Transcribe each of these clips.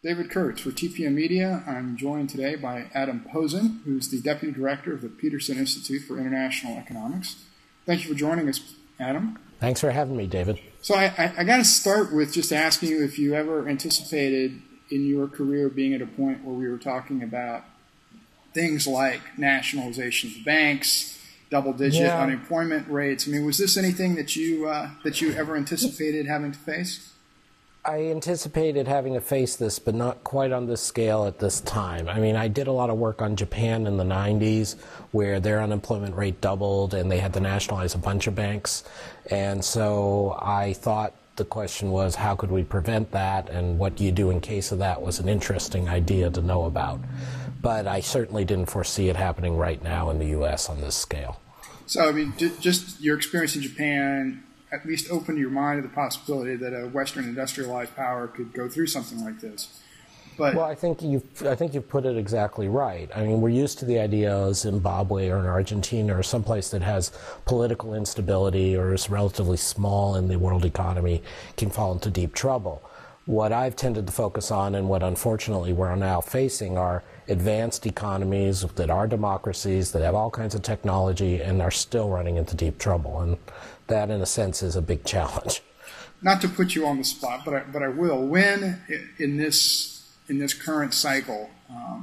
David Kurtz for TPM Media. I'm joined today by Adam Posen, who's the Deputy Director of the Peterson Institute for International Economics. Thank you for joining us, Adam. Thanks for having me, David. So I got to start with just asking you if you ever anticipated in your career being at a point where we were talking about things like nationalization of banks, double-digit unemployment rates. I mean, was this anything that you ever anticipated having to face? I anticipated having to face this, but not quite on this scale at this time. I mean, I did a lot of work on Japan in the 90s, where their unemployment rate doubled and they had to nationalize a bunch of banks. And so I thought the question was, how could we prevent that? And what do you do in case of that was an interesting idea to know about. But I certainly didn't foresee it happening right now in the U.S. on this scale. So, I mean, just your experience in Japan at least opened your mind to the possibility that a Western industrialized power could go through something like this. But, well, I think you've put it exactly right. I mean, we're used to the idea of Zimbabwe or Argentina or someplace that has political instability or is relatively small in the world economy can fall into deep trouble. What I've tended to focus on, and what unfortunately we're now facing, are advanced economies that are democracies, that have all kinds of technology, and are still running into deep trouble. And that, in a sense, is a big challenge. Not to put you on the spot, but I will. When in this current cycle,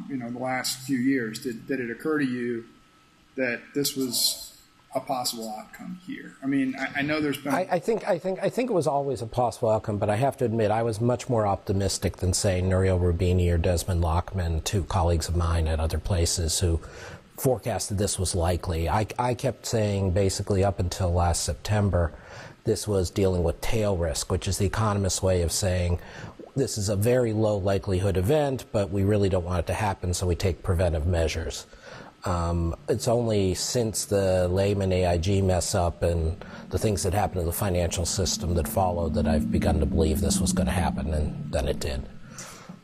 the last few years, did it occur to you that this was a possible outcome here? I mean, I know there's been. I think it was always a possible outcome, but I have to admit I was much more optimistic than, say, Nouriel Roubini or Desmond Lockman, two colleagues of mine at other places who forecasted this was likely. I kept saying basically up until last September, this was dealing with tail risk, which is the economist's way of saying this is a very low likelihood event, but we really don't want it to happen, so we take preventive measures. It's only since the Lehman AIG mess up and the things that happened to the financial system that followed that I've begun to believe this was going to happen, and then it did.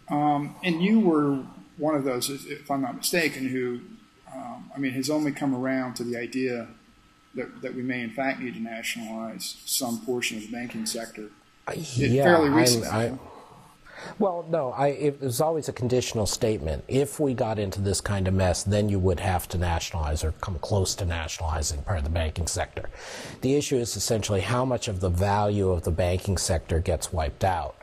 And you were one of those, if I'm not mistaken, who has only come around to the idea that we may in fact need to nationalize some portion of the banking sector fairly recently. Well, no, it was always a conditional statement. If we got into this kind of mess, then you would have to nationalize or come close to nationalizing part of the banking sector. The issue is essentially how much of the value of the banking sector gets wiped out.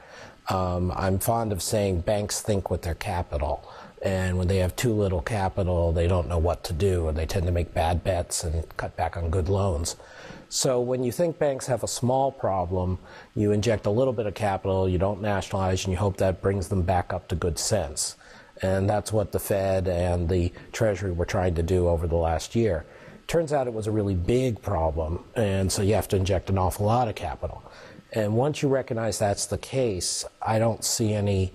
I'm fond of saying banks think with their capital. And when they have too little capital, they don't know what to do, and they tend to make bad bets and cut back on good loans. So when you think banks have a small problem, you inject a little bit of capital, you don't nationalize, and you hope that brings them back up to good sense. And that's what the Fed and the Treasury were trying to do over the last year. Turns out it was a really big problem, and so you have to inject an awful lot of capital. And once you recognize that's the case, I don't see any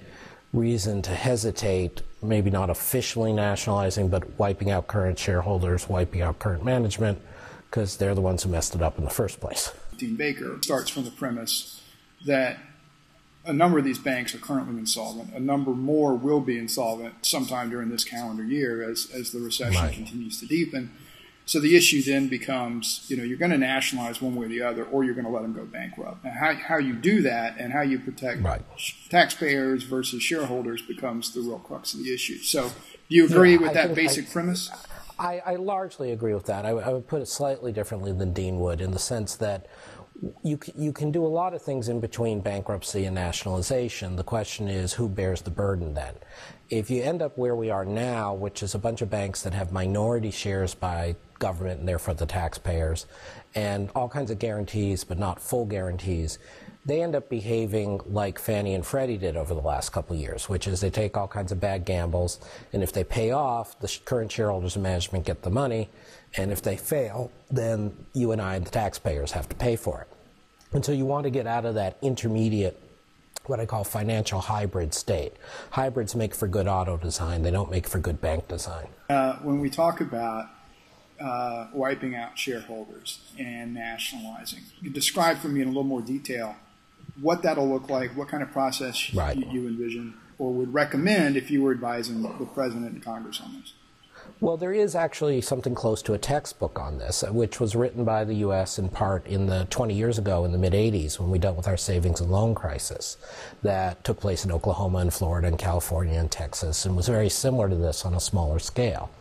reason to hesitate, maybe not officially nationalizing, but wiping out current shareholders, wiping out current management, because they're the ones who messed it up in the first place. Dean Baker starts from the premise that a number of these banks are currently insolvent. A number more will be insolvent sometime during this calendar year as the recession continues to deepen. So the issue then becomes, you're going to nationalize one way or the other, or you're going to let them go bankrupt. Now, how you do that and how you protect taxpayers versus shareholders becomes the real crux of the issue. So do you agree with that basic premise? I largely agree with that. I would put it slightly differently than Dean would, in the sense that you can do a lot of things in between bankruptcy and nationalization. The question is, who bears the burden then? If you end up where we are now, which is a bunch of banks that have minority shares by government and therefore the taxpayers, and all kinds of guarantees but not full guarantees, they end up behaving like Fannie and Freddie did over the last couple of years, which is they take all kinds of bad gambles, and if they pay off, the current shareholders and management get the money, and if they fail, then you and I and the taxpayers have to pay for it. And so you want to get out of that intermediate, what I call financial hybrid state. Hybrids make for good auto design. They don't make for good bank design. When we talk about wiping out shareholders and nationalizing, you can describe for me in a little more detail what that'll look like, what kind of process you envision or would recommend if you were advising the President and Congress on this. Well, there is actually something close to a textbook on this, which was written by the U.S. in part 20 years ago in the mid-'80s when we dealt with our savings and loan crisis that took place in Oklahoma and Florida and California and Texas, and was very similar to this on a smaller scale.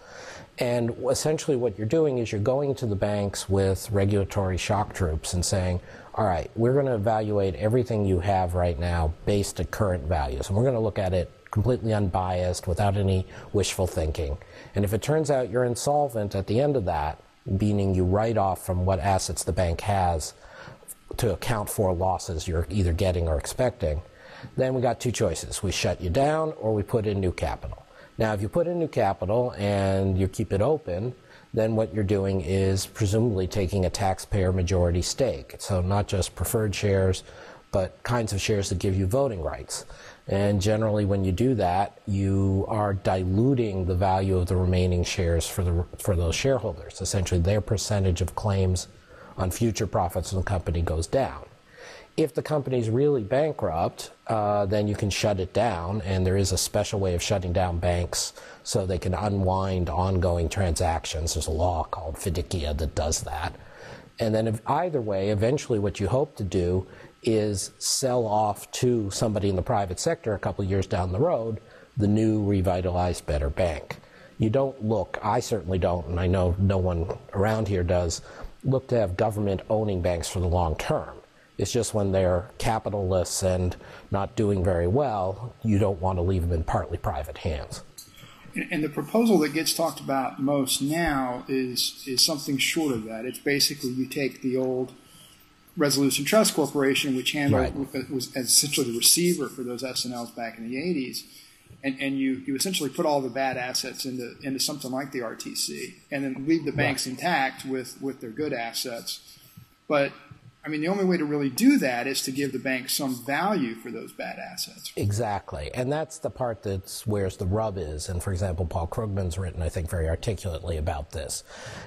And essentially what you're doing is you're going to the banks with regulatory shock troops and saying, all right, we're going to evaluate everything you have right now based at current values, and we're going to look at it completely unbiased, without any wishful thinking. And if it turns out you're insolvent at the end of that, meaning you write off from what assets the bank has to account for losses you're either getting or expecting, then we got two choices. We shut you down or we put in new capital. Now, if you put in new capital and you keep it open, then what you're doing is presumably taking a taxpayer majority stake. So not just preferred shares, but kinds of shares that give you voting rights. And generally when you do that, you are diluting the value of the remaining shares for those shareholders. Essentially, their percentage of claims on future profits of the company goes down. If the company's really bankrupt, then you can shut it down, and there is a special way of shutting down banks so they can unwind ongoing transactions. There's a law called fiducia that does that. And then if either way, eventually what you hope to do is sell off to somebody in the private sector a couple of years down the road the new revitalized better bank. You don't look, I certainly don't, and I know no one around here does, look to have government owning banks for the long term. It's just when they're capitalists and not doing very well, you don't want to leave them in partly private hands. And the proposal that gets talked about most now is something short of that. It's basically you take the old Resolution Trust Corporation, which was essentially the receiver for those S&Ls back in the 80s, and you essentially put all the bad assets into something like the RTC, and then leave the banks intact with their good assets. But I mean, the only way to really do that is to give the bank some value for those bad assets. Exactly. And that's the part that's where the rub is. And, for example, Paul Krugman's written, I think, very articulately about this.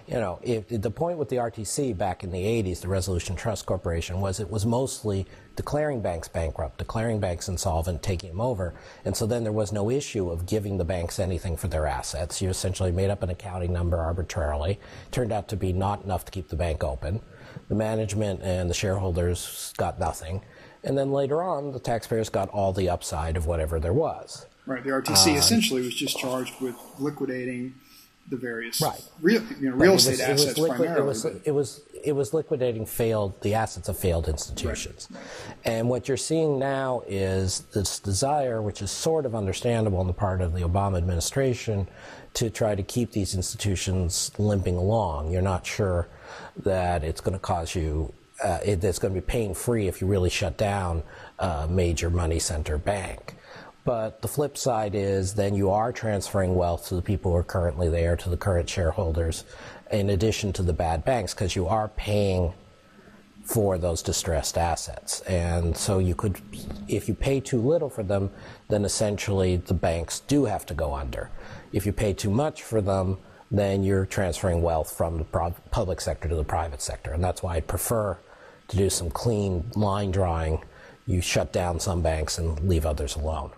You know, the point with the RTC back in the 80s, the Resolution Trust Corporation, was it was mostly declaring banks bankrupt, declaring banks insolvent, taking them over. And so then there was no issue of giving the banks anything for their assets. You essentially made up an accounting number arbitrarily. Turned out to be not enough to keep the bank open. The management and the shareholders got nothing. And then later on, the taxpayers got all the upside of whatever there was. Right. The RTC essentially was just charged with liquidating the various real estate assets primarily. It was liquidating the assets of failed institutions. Right. And what you're seeing now is this desire, which is sort of understandable on the part of the Obama administration, to try to keep these institutions limping along. You're not sure that it's going to cause you, it's going to be pain-free if you really shut down a major money center bank. But the flip side is then you are transferring wealth to the people who are currently there, to the current shareholders, in addition to the bad banks, because you are paying for those distressed assets. And so you could, if you pay too little for them, then essentially the banks do have to go under. If you pay too much for them, then you're transferring wealth from the public sector to the private sector. And that's why I prefer to do some clean line drawing. You shut down some banks and leave others alone.